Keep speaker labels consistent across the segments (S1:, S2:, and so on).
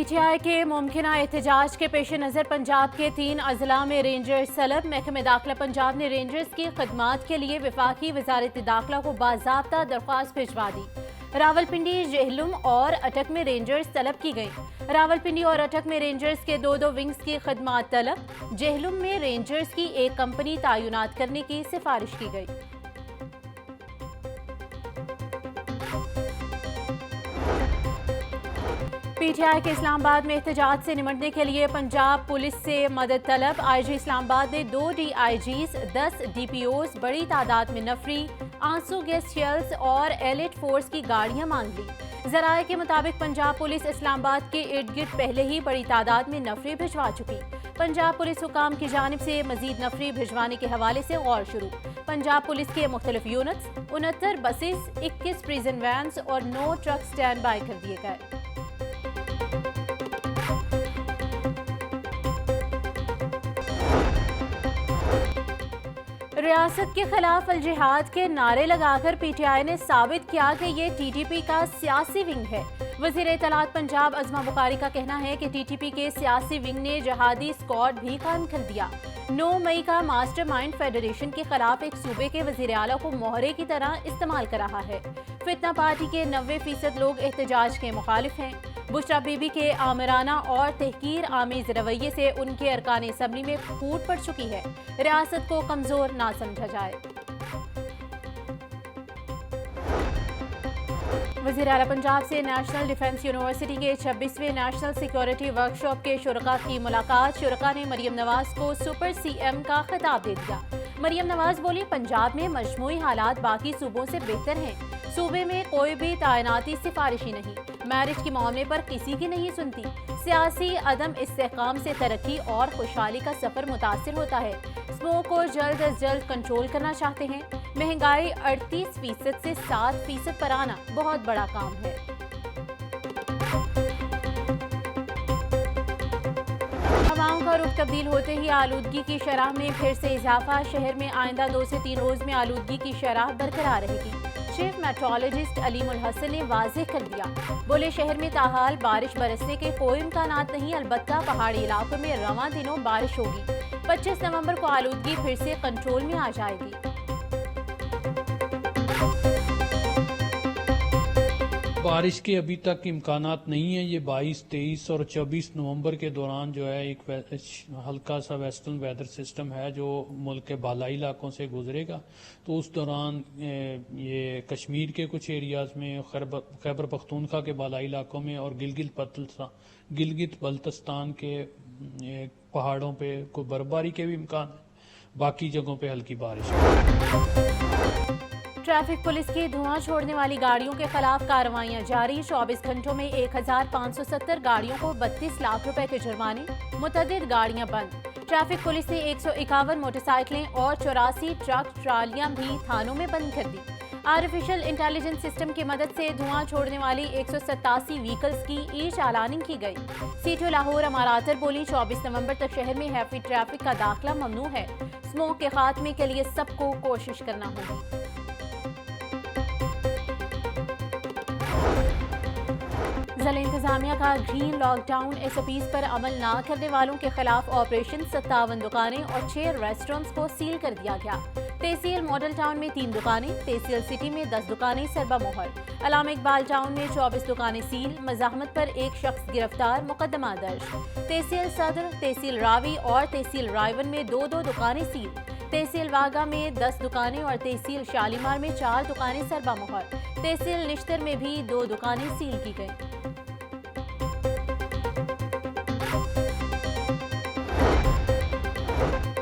S1: PTI के मुमकिना एहतजाज के पेश नज़र पंजाब के 3 अजला में रेंजर्स तलब। महकमे दाखिला पंजाब ने रेंजर्स की खदमात के लिए वफाकी वजारत दाखिला को बाज़ाब्ता दरख्वास्त भिजवा दी। रावलपिंडी, जेहलुम और अटक में रेंजर्स तलब की गई। रावलपिंडी और अटक में रेंजर्स के दो विंग्स की खदमात तलब। जेहलुम में रेंजर्स की एक कंपनी तैनात करने की सिफारिश की गई। पीटीआई के इस्लामाबाद में एहतजाज से निमटने के लिए पंजाब पुलिस से मदद तलब। आईजी इस्लामाबाद ने 2 DIGs, 10 DPOs, बड़ी तादाद में नफरी, आंसू गैस शेल्स और एलिट फोर्स की गाड़ियां मांग ली। जराये के मुताबिक पंजाब पुलिस इस्लामाबाद के इर्द गिर्द पहले ही बड़ी तादाद में नफरी भिजवा चुकी। पंजाब पुलिस हुकाम की जानिब से मजीद नफरी भिजवाने के हवाले से गौर शुरू। पंजाब पुलिस के मुख्तलिफ यूनिट्स, 69 बसेस, 21 प्रिजन वैन्स और 9 ट्रक स्टैंड बाई कर दिए गए। रियासत के खिलाफ अल जिहाद के नारे लगाकर पीटीआई ने साबित किया कि ये टीटीपी का सियासी विंग है। वज़ीर इत्तलात पंजाब अज़मा बुखारी का कहना है कि टीटीपी के सियासी विंग ने जहादी स्क्वाड भी कायम कर दिया। 9 मई का मास्टरमाइंड फेडरेशन के खिलाफ एक सूबे के वज़ीर आला को मोहरे की तरह इस्तेमाल कर रहा है। फितना पार्टी के 90% लोग एहतजाज के मुखालिफ हैं। बुशरा बीबी के आमराना और तहकीर आमीज रवैये से उनके अरकान असम्बली में फूट पड़ चुकी है। रियासत को कमजोर ना समझा जाए। वज़ीर आला पंजाब से नेशनल डिफेंस यूनिवर्सिटी के 26वें नेशनल सिक्योरिटी वर्कशॉप के शुरका की मुलाकात। शुरका ने मरियम नवाज को सुपर CM का खिताब दे दिया। मरियम नवाज बोली, पंजाब में मजमूई हालात बाकी सूबों से बेहतर हैं। सूबे में कोई भी तैनाती सिफारिशी नहीं। मैरिज के मामले पर किसी की नहीं सुनती। सियासी अदम इस्तेहकाम से तरक्की और खुशहाली का सफर मुतासिर होता है। स्मोक को जल्द अज जल्द कंट्रोल करना चाहते हैं। महंगाई 38% से 7% पर आना बहुत बड़ा काम है। हवाओं का रुख तब्दील होते ही आलूदगी की शरह में फिर से इजाफा। शहर में आइंदा 2 से 3 रोज में आलूदगी की शरह बरकरार रहेगी। चीफ मेट्रोलॉजिस्ट अलीमुल हसन ने वाज़ेह कर दिया। बोले, शहर में ताहाल बारिश बरसने के कोई इम्कानात नहीं, अलबत्ता पहाड़ी इलाकों में रवां दिनों बारिश होगी। 25 नवंबर को आलूदगी फिर से कंट्रोल में आ जाएगी।
S2: बारिश के अभी तक इम्कानात नहीं है। ये 22, 23 और 24 नवंबर के दौरान जो है एक हल्का सा वेस्टर्न वेदर सिस्टम है जो मुल्क के बालाई इलाकों से गुजरेगा। तो उस दौरान ये कश्मीर के कुछ एरियाज़ में, खैबर पख्तूनख्वा के बालाई इलाकों में और गिलगित बल्तिस्तान के पहाड़ों पे कोई बर्फबारी के भी इम्कान है। बाकी जगहों पे हल्की बारिश।
S1: ट्रैफिक पुलिस की धुआं छोड़ने वाली गाड़ियों के खिलाफ कार्रवाइयां जारी। 24 घंटों में 1570 गाड़ियों को 32 लाख रुपए के जुर्माने, मुतअद्दिद गाड़ियां बंद। ट्रैफिक पुलिस ने 151 मोटरसाइकिलें और 84 ट्रक ट्रालियां भी थानों में बंद कर दी। आर्टिफिशियल इंटेलिजेंस सिस्टम की मदद से धुआं छोड़ने वाली 187 व्हीकल्स की ई-चालानिंग की गई। सीटो लाहौर अमारातर बोली, 24 नवंबर तक शहर में हैवी ट्रैफिक का दाखिला ममनू है। स्मोक के खात्मे के लिए सबको कोशिश करना होगी। ज़िला इंतजामिया का ग्रीन लॉकडाउन SOPs पर अमल न करने वालों के खिलाफ ऑपरेशन। 57 दुकानें और 6 रेस्टोरेंट्स को सील कर दिया गया। तहसील मॉडल टाउन में 3 दुकानें, तहसील सिटी में 10 दुकानें सरबा मोहर। अलामा इकबाल टाउन में 24 दुकानें सील। मज़ाहमत पर एक शख्स गिरफ्तार, मुकदमा दर्ज। तहसील सदर, तहसील रावी और तहसील रायवन में 2-2 दुकानें सील। तहसील वागा में 10 दुकानें और तहसील शालीमार में 4 दुकानें सरबा मोहर। तहसील निश्तर में भी 2 दुकानें सील की गई।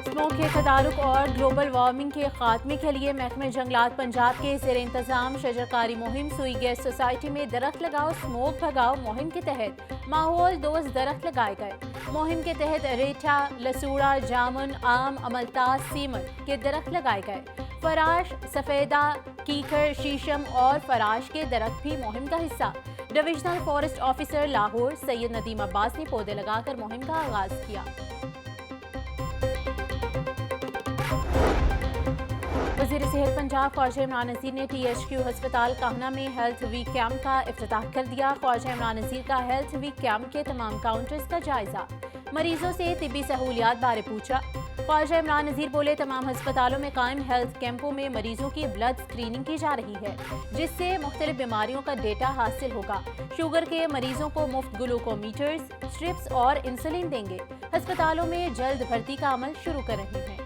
S1: स्मोक के तदारुक और ग्लोबल वार्मिंग के खात्मे के लिए महकमे जंगलात पंजाब के ज़ेर इंतजाम शजरकारी मुहिम सुई गैस सोसाइटी में दरख्त लगाओ स्मोक भगाओ मुहिम के तहत माहौल दोस्त दरख्त लगाए गए। मुहिम के तहत रेठा, लसूड़ा, जामुन, आम, अमलतास, सीमन के दरख्त लगाए गए। फराश, सफेदा, कीकर, शीशम और फराश के दरख्त भी मुहिम का हिस्सा। Divisional forest officer Lahore Syed Nadeem Abbas ने पौधे लगाकर मुहिम का आगाज किया। वज़ीर सेहत पंजाब ख्वाजा इमरान नज़ीर ने THQ हस्पताल काहना में हेल्थ वीक कैंप का इफ्तिताह कर दिया। ख्वाजा इमरान नज़ीर का हेल्थ वीक कैंप के तमाम काउंटर्स का जायजा, मरीजों से तिब्बी सहूलियात बारे पूछा। ख्वाजा इमरान नज़ीर बोले, तमाम हस्पतालों में कायम हेल्थ कैंपों में मरीजों की ब्लड स्क्रीनिंग की जा रही है, जिससे मुख्तलिफ बीमारियों का डेटा हासिल होगा। शुगर के मरीजों को मुफ्त ग्लूकोमीटर्स, स्ट्रिप्स और इंसुलिन देंगे। अस्पतालों में जल्द भर्ती का अमल शुरू कर रहे हैं।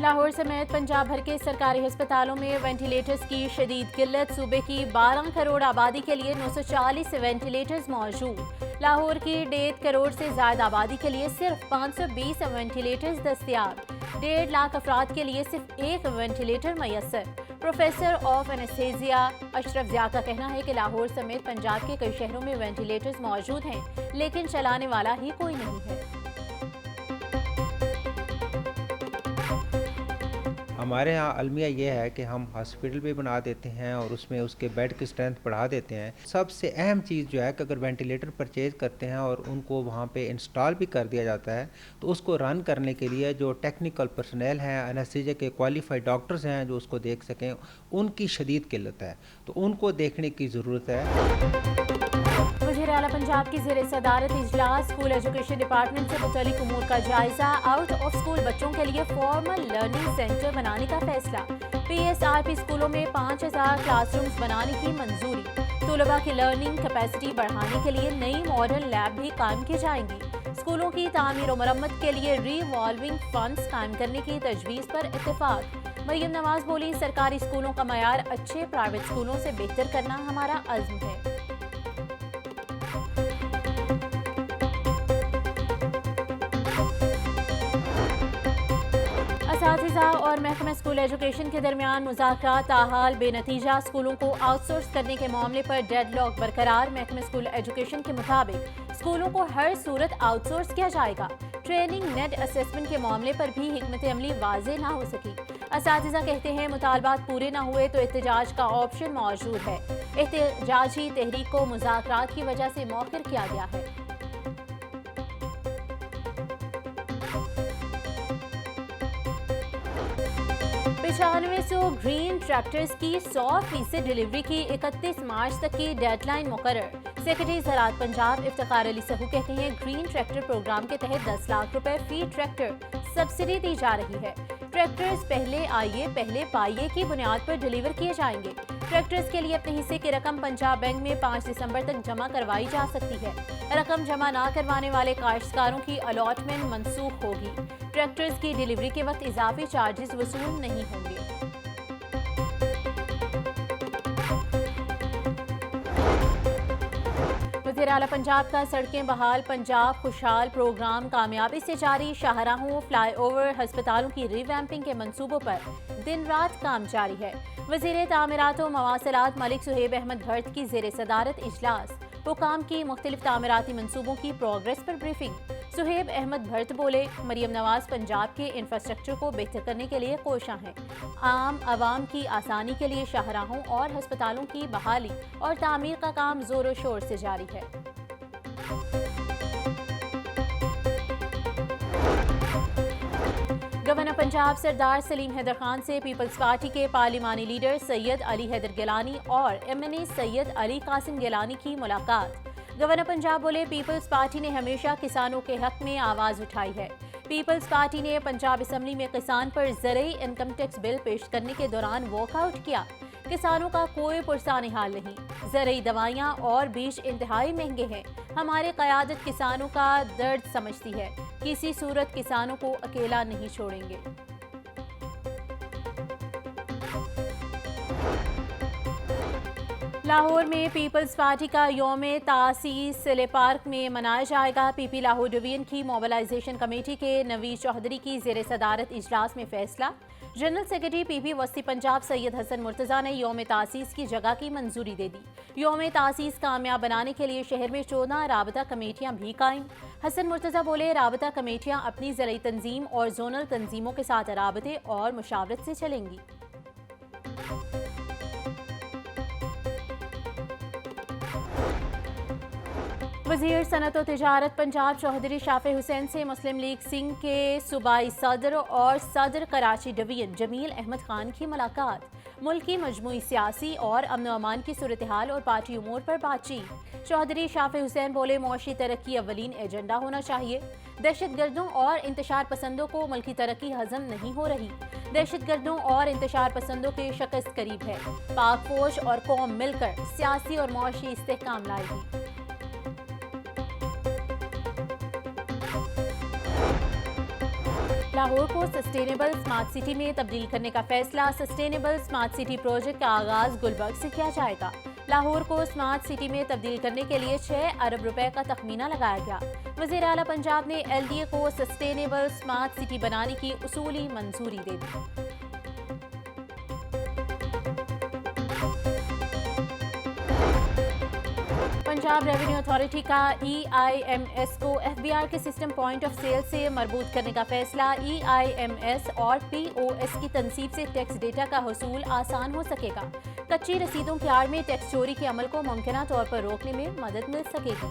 S1: लाहौर समेत पंजाब भर के सरकारी अस्पतालों में वेंटिलेटर्स की शदीद किल्लत। सूबे की 12 करोड़ आबादी के लिए 940 वेंटिलेटर्स मौजूद। लाहौर की 1.5 करोड़ से ज्यादा आबादी के लिए सिर्फ 520 वेंटिलेटर्स दस्तियाब। 1.5 लाख अफराद के लिए सिर्फ एक वेंटिलेटर मैसर। Professor of anaesthesia Ashraf Zia का कहना है कि लाहौर समेत पंजाब के कई शहरों में वेंटिलेटर्स मौजूद हैं, लेकिन चलाने वाला ही कोई नहीं है।
S3: हमारे यहाँ अलमिया ये है कि हम हॉस्पिटल भी बना देते हैं और उसमें उसके बेड की स्ट्रेंथ बढ़ा देते हैं। सबसे अहम चीज़ जो है कि अगर वेंटिलेटर परचेज़ करते हैं और उनको वहाँ पे इंस्टॉल भी कर दिया जाता है, तो उसको रन करने के लिए जो टेक्निकल पर्सनल हैं, एनेस्थीसिया के क्वालिफाइड डॉक्टर्स हैं जो उसको देख सकें, उनकी शदीद किल्लत है, तो उनको देखने की ज़रूरत है।
S1: वज़ीर आला पंजाब की ज़ेर सदारत इजलास स्कूल एजुकेशन डिपार्टमेंट से मुतल्लिक उमूर का जायजा। आउट ऑफ स्कूल बच्चों के लिए फॉर्मल लर्निंग सेंटर बनाने का फैसला। PSRP स्कूलों में 5000 क्लासरूम्स बनाने की मंजूरी। तलबा की लर्निंग कैपेसिटी बढ़ाने के लिए नई मॉडर्न लैब भी कायम की जाएंगी। स्कूलों की तामीर और मरम्मत के लिए रिवॉल्विंग फंड्स कायम करने की तजवीज़ पर इत्तेफाक। मरियम नवाज बोली, सरकारी स्कूलों का मयार अच्छे प्राइवेट स्कूलों से बेहतर करना हमारा अज़्म है। असातिज़ा और महकमा स्कूल एजुकेशन के दरमियान मुज़ाकरात ताहाल बेनतीजा। स्कूलों को आउटसोर्स करने के मामले पर डेडलॉक बरकरार। महकमा स्कूल एजुकेशन के मुताबिक स्कूलों को हर सूरत आउटसोर्स किया जाएगा। ट्रेनिंग नेट असेसमेंट के मामले पर भी हिकमत अमली वाज़ेह ना हो सकी। असातिज़ा कहते हैं, मुतालबात पूरे ना हुए तो एहतजाज का ऑप्शन मौजूद है। एहतजाजी तहरीक को मुज़ाकरात की वजह से मौखर किया गया है। 9500 ग्रीन ट्रैक्टर्स की 100% डिलीवरी की 31 मार्च तक की डेडलाइन मुकर्रर। सेक्रेटरी ज़राअत पंजाब इफ्तिखार अली सहू कहते हैं, ग्रीन ट्रैक्टर प्रोग्राम के तहत 10 लाख रुपए फी ट्रैक्टर सब्सिडी दी जा रही है। ट्रैक्टर्स पहले आइए पहले पाइए की बुनियाद पर डिलीवर किए जाएंगे। ट्रैक्टर्स के लिए अपने हिस्से की रकम पंजाब बैंक में 5 दिसंबर तक जमा करवाई जा सकती है। रकम जमा ना करवाने वाले काश्तकारों की अलॉटमेंट मनसूख होगी। ट्रैक्टर्स की डिलीवरी के वक्त इजाफी चार्जेस वसूल नहीं होंगे। वज़ीर आला पंजाब का सड़कें बहाल पंजाब खुशहाल प्रोग्राम कामयाबी से जारी। शाहराहों, फ्लाईओवर, हस्पतालों की रिवैम्पिंग के मंसूबों पर दिन रात काम जारी है। वज़ीर तामीरात व मवासिलात मलिक सुहेब अहमद भर्त की ज़ेर सदारत इजलास। हुकाम की मुख्तलिफ तामीराती मंसूबों की प्रोग्रेस पर ब्रीफिंग। सुहेब अहमद भर्त बोले, मरियम नवाज पंजाब के इंफ्रास्ट्रक्चर को बेहतर करने के लिए कोशां हैं। आम आवाम की आसानी के लिए शाहराहों और हस्पतालों की बहाली और तामीर का काम जोरों शोर से जारी है। गवर्नर पंजाब सरदार सलीम हैदर खान से पीपल्स पार्टी के पार्लिमानी लीडर सैयद अली हैदर गिलानी और MNA सैयद अली कासिम गिलानी की मुलाकात। गवर्नर पंजाब बोले, पीपल्स पार्टी ने हमेशा किसानों के हक में आवाज उठाई है। पीपल्स पार्टी ने पंजाब असम्बली में किसान पर ज़रई इनकम टैक्स बिल पेश करने के दौरान वॉकआउट किया। किसानों का कोई पुरसाने हाल नहीं। ज़रई दवाइयाँ और बीज इंतहाई महंगे हैं। हमारी क़यादत किसानों का दर्द समझती है। किसी सूरत किसानों को अकेला नहीं छोड़ेंगे। लाहौर में पीपल्स पार्टी का यौम तासीस सिले पार्क में मनाया जाएगा। PP लाहौर डिवीजन की मोबिलाइजेशन कमेटी के नवीद चौधरी की ज़ेर सदारत इजलास में फैसला। जनरल सेक्रेटरी PP वस्ती पंजाब सैयद हसन मुर्तज़ा ने यौम तासीस की जगह की मंजूरी दे दी। यौम तासीस कामयाब बनाने के लिए शहर में 14 राबता कमेटियाँ भी कायम। हसन मुर्तज़ा बोले, राबता कमेटियाँ अपनी ज़िलाई तंजीम और जोनल तंजीमों के साथ राबते और मुशावरत से चलेंगी। वज़ीर सनत और तिजारत पंजाब चौधरी शाफी हुसैन से मुस्लिम लीग सिंह के सूबाई सदर और सदर कराची डिवीजन जमील अहमद खान की मुलाकात। मुल्क की मजमूई सियासी और अमन अमान की सूरत हाल और पार्टी उमूर पर बातचीत। चौधरी शाफी हुसैन बोले, मुआशी तरक्की अव्वलीन एजेंडा होना चाहिए। दहशत गर्दों और इंतशार पसंदों को मुल्की तरक्की हजम नहीं हो रही। दहशत गर्दों और इंतशार पसंदों के शिकस्त करीब है। पाक फौज और कौम मिलकर सियासी और मुआशी इस्तेहकाम लाएगी। लाहौर को सस्टेनेबल स्मार्ट सिटी में तब्दील करने का फैसला। सस्टेनेबल स्मार्ट सिटी प्रोजेक्ट का आगाज गुलबर्ग से किया जाएगा। लाहौर को स्मार्ट सिटी में तब्दील करने के लिए 6 अरब रुपए का तखमीना लगाया गया। वज़ीर आला पंजाब ने LDA को सस्टेनेबल स्मार्ट सिटी बनाने की उसूली मंजूरी दे दी। पंजाब रेवेन्यू अथॉरिटी का EIMS को FBR के सिस्टम पॉइंट ऑफ सेल से मरबूत करने का फैसला। EIMS और POS की तनसीब से टैक्स डेटा का हसूल आसान हो सकेगा। कच्ची रसीदों की आड़ में टैक्स चोरी के अमल को मुमकिना तौर पर रोकने में मदद मिल सकेगी।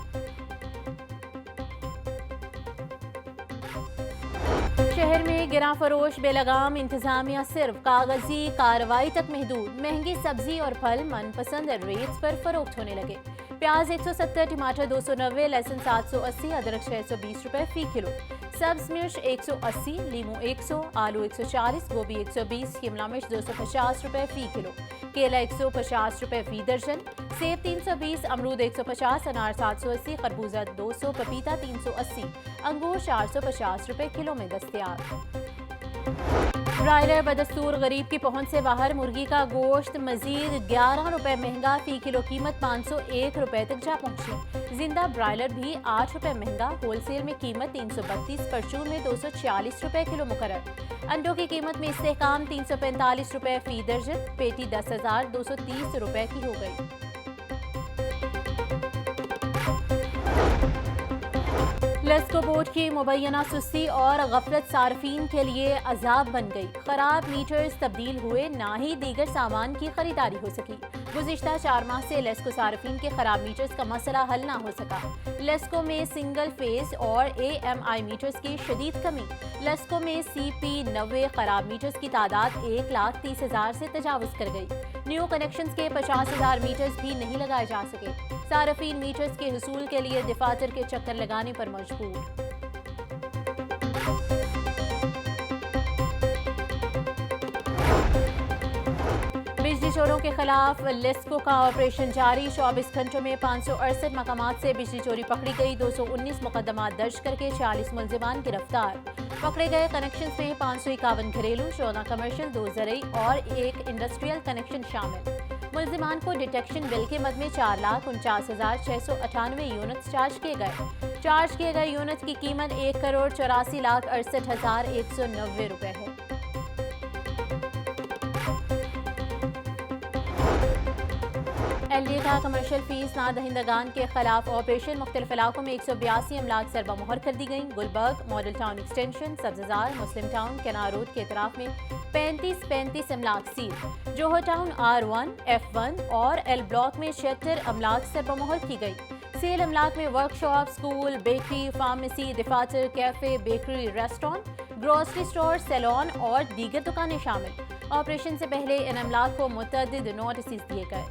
S1: शहर में गिरा फरोश बेलगाम इंतजामिया सिर्फ कागजी कार्रवाई तक महदूद। महंगी सब्जी और फल मनपसंद रेट्स पर फरोख्त होने लगे। प्याज 170, टमाटर 290, लहसुन 780, अदरक 620 रुपए फी किलो। सब्ज मिर्च 180, लीमू 100, आलू 140, गोभी 120, शिमला मिर्च 250 रुपए फी किलो। केला 150 रुपए फी दर्जन। सेब 320, अमरूद 150, अनार 780, खरबूजा 200, पपीता 380, अंगूर 450 रुपए किलो में दस्तयाब। ब्रायलर बदस्तूर गरीब की पहुंच से बाहर। मुर्गी का गोश्त मजीद 11 रुपए महंगा। फी किलो कीमत 501 रुपए तक जा पहुंची। जिंदा ब्रायलर भी 8 रुपए महंगा। होलसेल में कीमत 332, परचून में 240 रुपए किलो मुकर्रर। अंडों की कीमत में इस्तेहकाम 345 रुपए फी दर्जन। पेटी 10,230 रुपए की हो गई। लेस्को बोर्ड की मुबैना सुस्ती और गफलत सार्फिन के लिए अजाब बन गई। खराब मीटर्स तब्दील हुए, ना ही दीगर सामान की खरीदारी हो सकी। गुज़िश्ता 4 माह से लेस्को सार्फिन के खराब मीटर्स का मसला हल ना हो सका। लेस्को में सिंगल फेस और AMI मीटर्स की शदीद कमी। लेस्को में CP90 खराब मीटर्स की तादाद 1,30,000 से तजावुज कर गई। न्यू कनेक्शंस के 50,000 मीटर्स भी नहीं लगाए जा सके। सार्फिन मीटर्स के हुसूल के लिए दफातर के चक्कर लगाने पर मजबूर। बिजली चोरों के खिलाफ लेस्को का ऑपरेशन जारी। 24 घंटों में 568 मकामात से बिजली चोरी पकड़ी गई। 219 मुकदमात दर्ज करके 40 मुलजिमान गिरफ्तार। पकड़े गए कनेक्शन में 551 घरेलू, 14 कमर्शियल, 2 ज़रई और 1 इंडस्ट्रियल कनेक्शन शामिल। मुलजिमान को डिटेक्शन बिल के मद में 4,49,698 यूनिट्स चार्ज किए गए। चार्ज किए गए यूनिट की कीमत 1,84,68,190 रुपए है। LDA का कमर्शियल फीस ना दहिंदगान के खिलाफ ऑपरेशन। मुख्तलिफ इलाकों में 182 अमलाक सरबा मोहर कर दी गई। Gulberg, model town extension, Sabzar, मुस्लिम टाउन, केनार रोड के इतराफ में 35 अमलाक सील। जोहर टाउन R1, F1 और L ब्लॉक में 76 अमलाक सरबा मोहर की गई। सेल अमलाक में वर्कशॉप, स्कूल, बेकरी, फार्मेसी, दफातर, cafe, bakery, restaurant, grocery store, salon और दीगर दुकानें शामिल। ऑपरेशन से पहले इन अमलाक को मुतअद्दिद नोटिस दिए गए।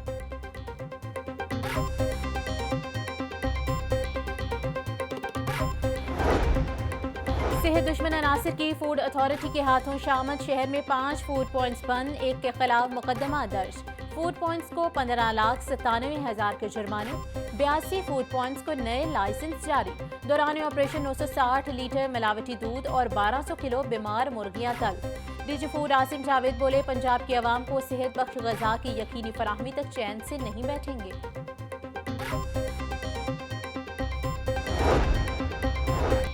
S1: सेहत दुश्मन अनासिर की फूड अथॉरिटी के हाथों शामत। शहर में 5 फूड पॉइंट्स बंद, 1 के खिलाफ मुकदमा दर्ज। फूड पॉइंट्स को 15,97,000 के जुर्माने। 82 फूड पॉइंट्स को नए लाइसेंस जारी। दौरान ऑपरेशन 960 लीटर मिलावटी दूध और 1200 किलो बीमार मुर्गियां तलब। डीजी फूड आसिम जावेद बोले, पंजाब की आवाम को सेहत बख्श गजा की यकीनी फराहमी तक चैन से नहीं बैठेंगे।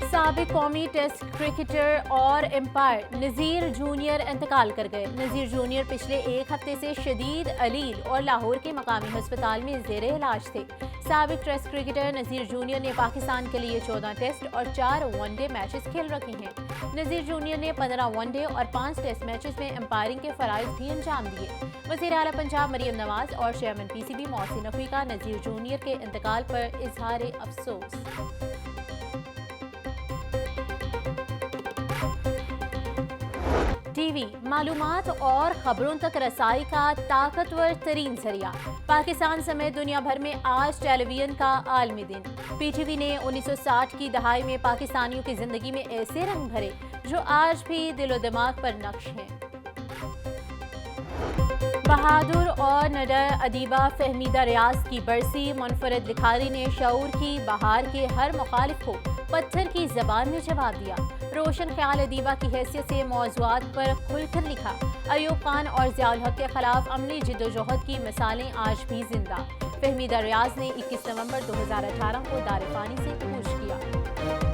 S1: साबिक कौमी टेस्ट क्रिकेटर और एम्पायर नज़ीर जूनियर इंतकाल कर गए। नज़ीर जूनियर पिछले 1 हफ्ते से शदीद अलील और लाहौर के मकामी अस्पताल में ज़ेरे इलाज थे। साबिक टेस्ट क्रिकेटर नजीर जूनियर ने पाकिस्तान के लिए 14 टेस्ट और 4 वनडे मैचेस खेल रखे हैं। नजीर जूनियर ने 15 वनडे और 5 टेस्ट मैचेस में एम्पायरिंग के फराइज भी अंजाम दिए। वज़ीर आला पंजाब मरियम नवाज और चेयरमैन पीसीबी मोहसिन नकवी का नजीर जूनियर के इंतकाल पर इजहार अफसोस। टीवी मालूमात और खबरों तक रसाई का ताकतवर तरीन जरिया। पाकिस्तान समेत दुनिया भर में आज टेलीविजन का आलमी दिन। पीटीवी ने 1960 की दहाई में पाकिस्तानियों की जिंदगी में ऐसे रंग भरे जो आज भी दिलो दिमाग पर नक्श हैं। बहादुर और निडर अदीबा फहमीदा रियाज की बरसी। मुनफरिद लिखारी ने शऊर की बहार के हर मुखालिफ को पत्थर की जबान में जवाब दिया। रोशन ख्याल अदीबा की हैसियत से मौज़ूआत पर खुलकर लिखा। अयूब खान और ज़ियाउल हक के खिलाफ अमली जिद्दोजहद की मिसालें आज भी जिंदा। फहमीदा रियाज ने 21 नवंबर 2018 को दार फ़ानी से कूच किया।